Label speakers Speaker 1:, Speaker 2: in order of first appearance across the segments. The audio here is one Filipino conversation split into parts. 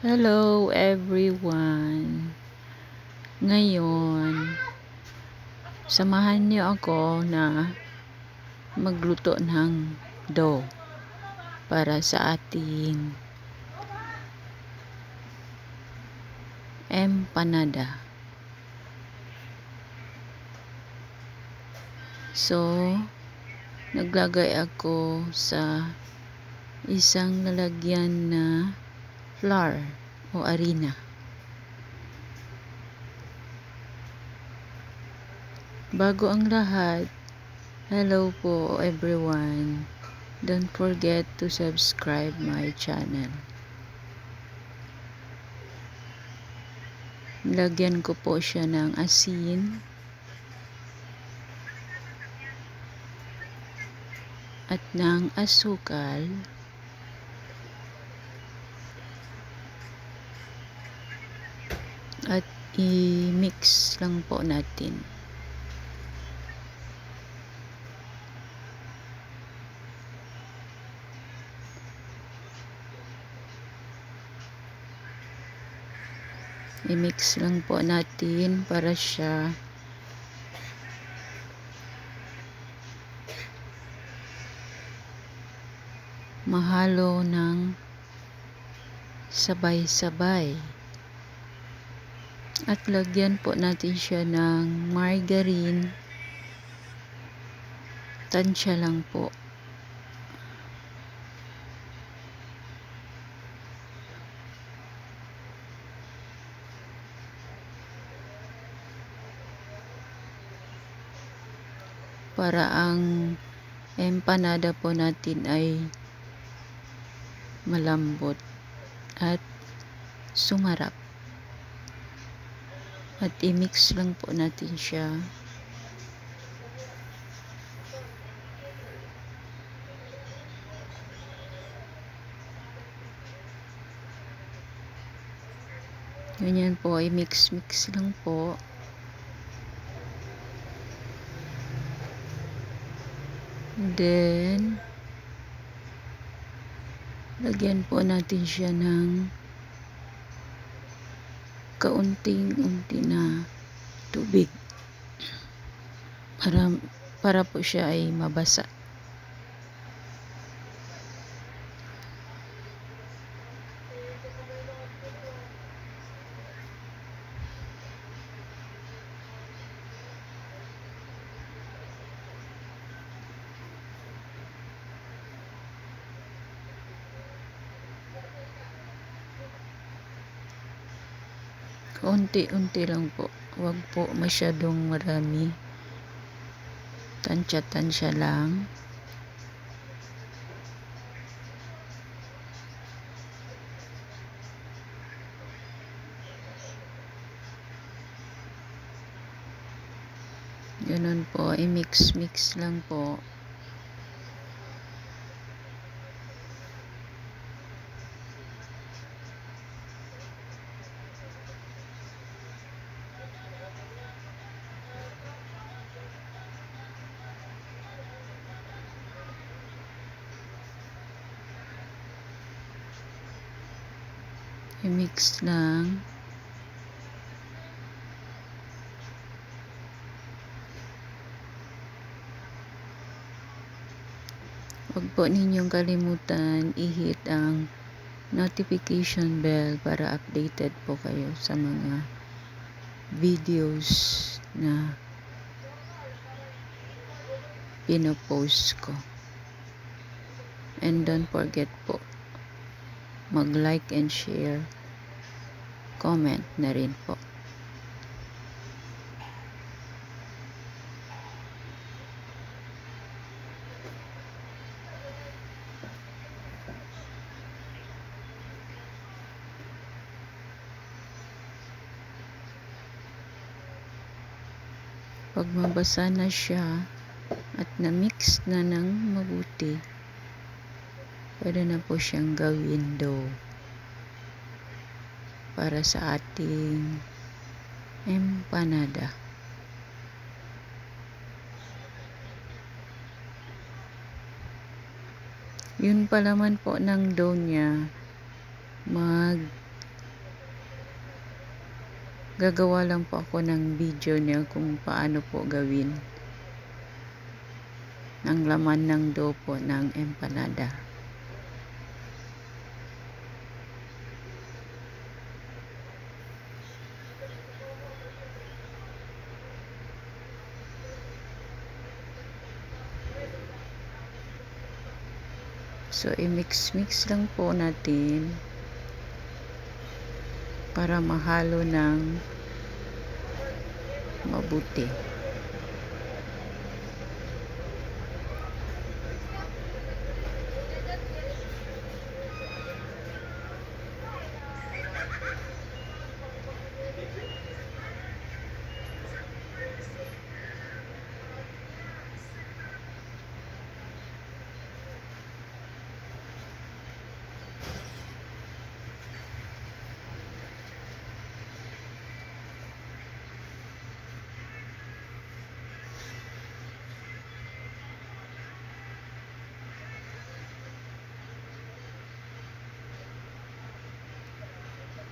Speaker 1: Hello everyone. Ngayon, samahan niyo ako na magluto ng dough para sa ating empanada. So, naglagay ako sa isang lalagyan na flour o harina. Bago ang lahat, hello po everyone. Don't forget to subscribe my channel. Lagyan ko po siya ng asin at ng asukal at i-mix lang po natin. I-mix lang po natin para siya mahalo ng sabay-sabay. At lagyan po natin siya ng margarine. Tansya lang po. Para ang empanada po natin ay malambot at sumarap. At i-mix lang po natin siya. Ganyan po, i-mix lang po. Then, lagyan po natin siya ng kaunting-unti na tubig para po siya ay mabasa. Unti-unti lang po. Huwag po masyadong marami. Tansya-tansya lang. Ganun po. I-mix lang po. I-mix lang. Huwag po ninyong kalimutan i-hit ang notification bell para updated po kayo sa mga videos na pinopost ko. And don't forget po mag-like and share, comment na rin po. Pag mabasa na siya at na-mix na ng mabuti, pwede na po siyang gawin dough para sa ating empanada. Yun pa laman po ng dough niya, Gagawa lang po ako ng video niya kung paano po gawin ang laman ng dough po ng empanada. So, i-mix-mix lang po natin para mahalo ng mabuti.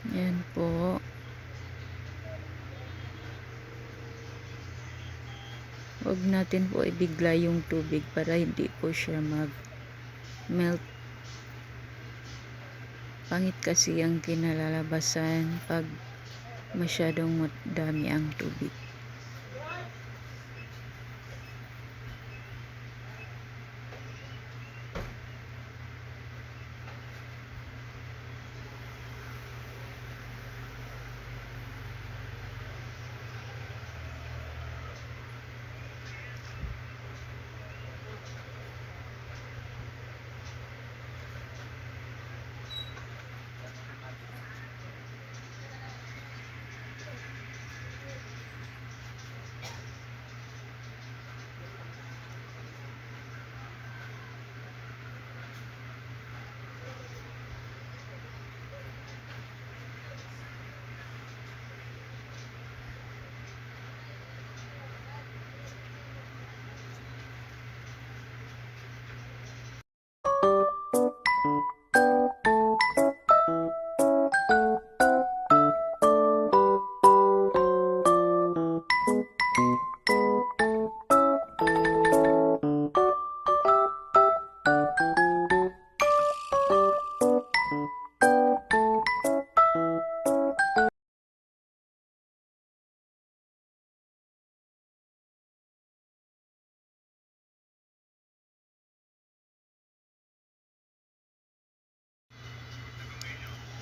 Speaker 1: Yan po. Huwag natin po ibigla yung tubig para hindi po siya mag-melt. Pangit kasi ang kinalalabasan pag masyadong dami ang tubig.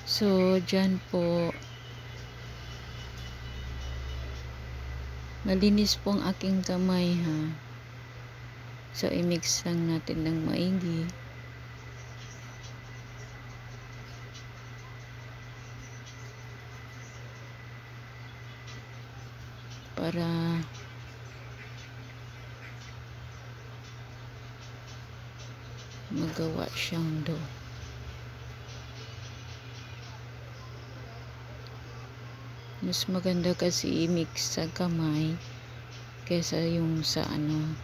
Speaker 1: So, dyan po, malinis po ang aking kamay ha. So, i-mix lang natin ng maigi. Para magawa siyang dough. Mas maganda kasi i-mix sa kamay kesa yung sa ano.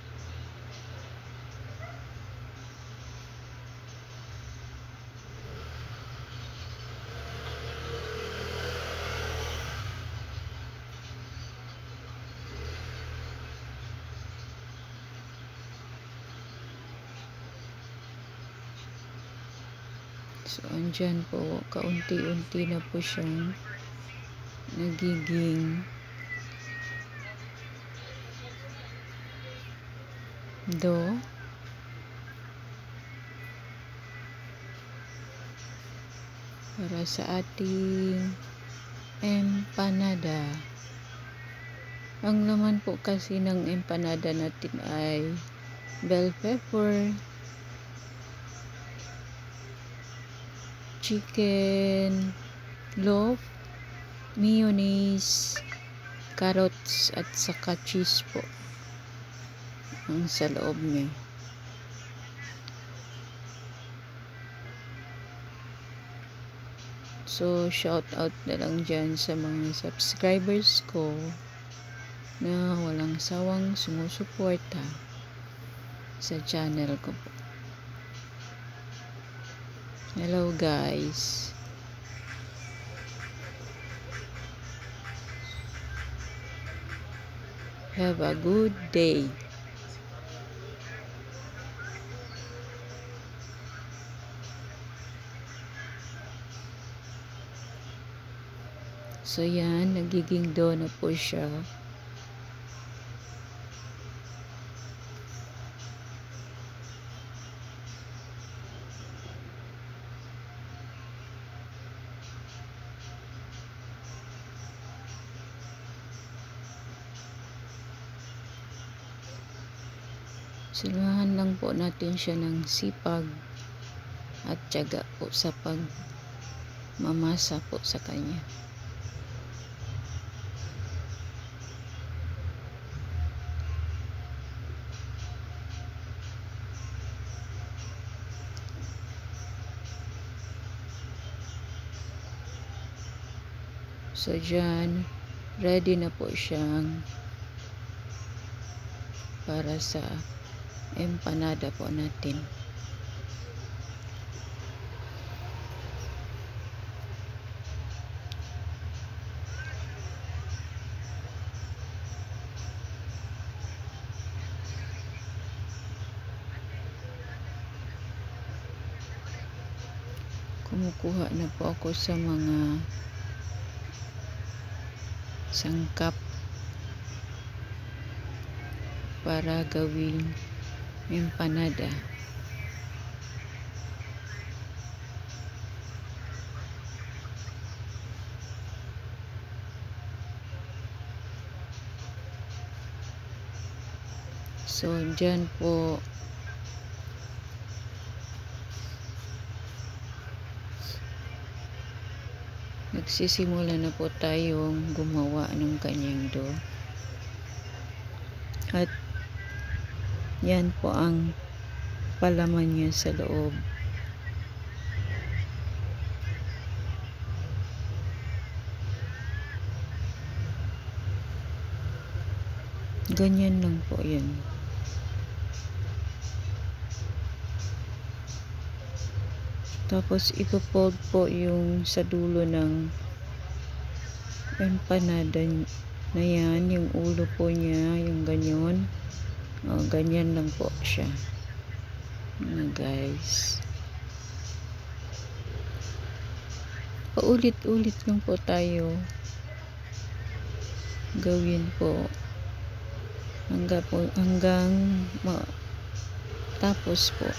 Speaker 1: So, andyan po, kaunti-unti na po siyang nagiging dough. Para sa ating empanada. Ang laman po kasi ng empanada natin ay bell pepper, chicken, loaf, mayonnaise, carrots at saka cheese po ang sa loob niya. So, shout out na lang dyan sa mga subscribers ko na walang sawang sumusuporta sa channel ko po. Hello guys. Have a good day. So yan, nagiging dough na po siya. Samahan lang po natin siya ng sipag at tiyaga po sa pagmamasa po sa kanya. So dyan, ready na po siyang para sa empanada po natin. Kumukuha na po ako sa mga sangkap para gawing empanada. So dyan po nagsisimula na po tayong gumawa ng kanyang dough. At yan po ang palaman niya sa loob. Ganyan lang po yan. Tapos ipo-fold po yung sa dulo ng empanada na yan, yung ulo po niya, yung ganyan. Ganyan lang po siya. Guys. Paulit-ulit lang po tayo gawin po hanggang tapos po.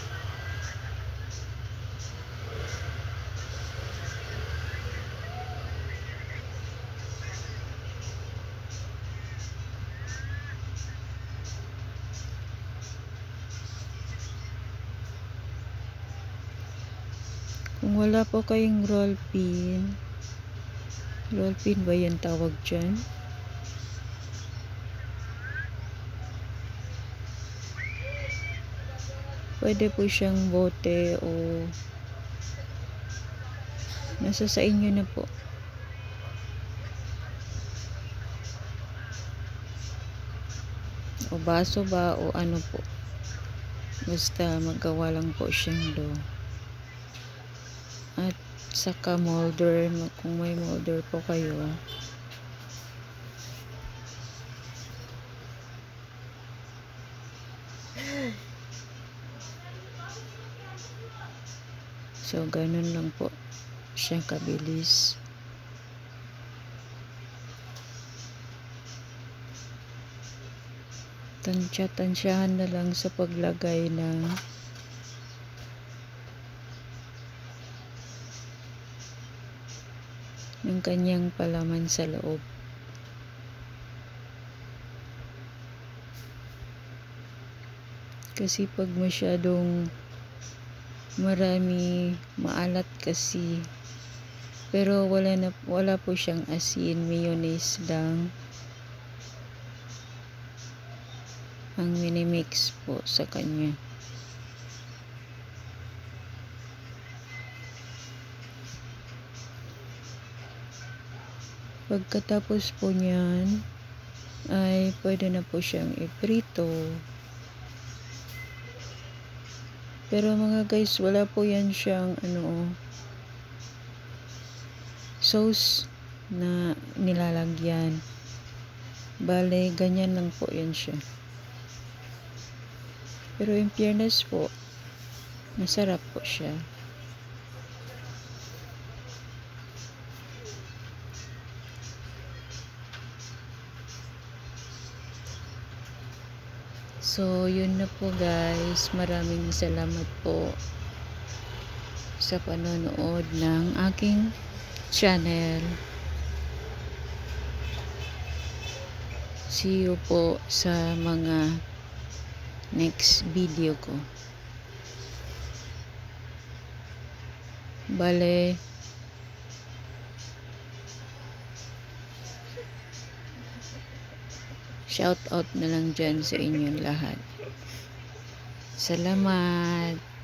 Speaker 1: Kung wala po kayong roll pin ba yan tawag dyan? Pwede po siyang bote o nasa sa inyo na po. O baso ba o ano po. Basta magawa lang po siyang dough. At saka molder, kung may molder po kayo. So ganun lang po siya kabilis. Tansyahan na lang sa paglagay ng kanyang palaman sa loob. Kasi pag masyadong marami, maalat kasi. Pero wala po siyang asin, mayonnaise lang ang minimix po sa kanya. Pagkatapos po niyan ay pwede na po siyang iprito. Pero mga guys, wala po yan siyang sauce na nilalagyan. Bale, ganyan lang po yun siya. Pero in fairness po, masarap po siya. So, yun na po guys. Maraming salamat po sa panonood ng aking channel. See you po sa mga next video ko. Bale, shout out na lang dyan sa inyong lahat. Salamat!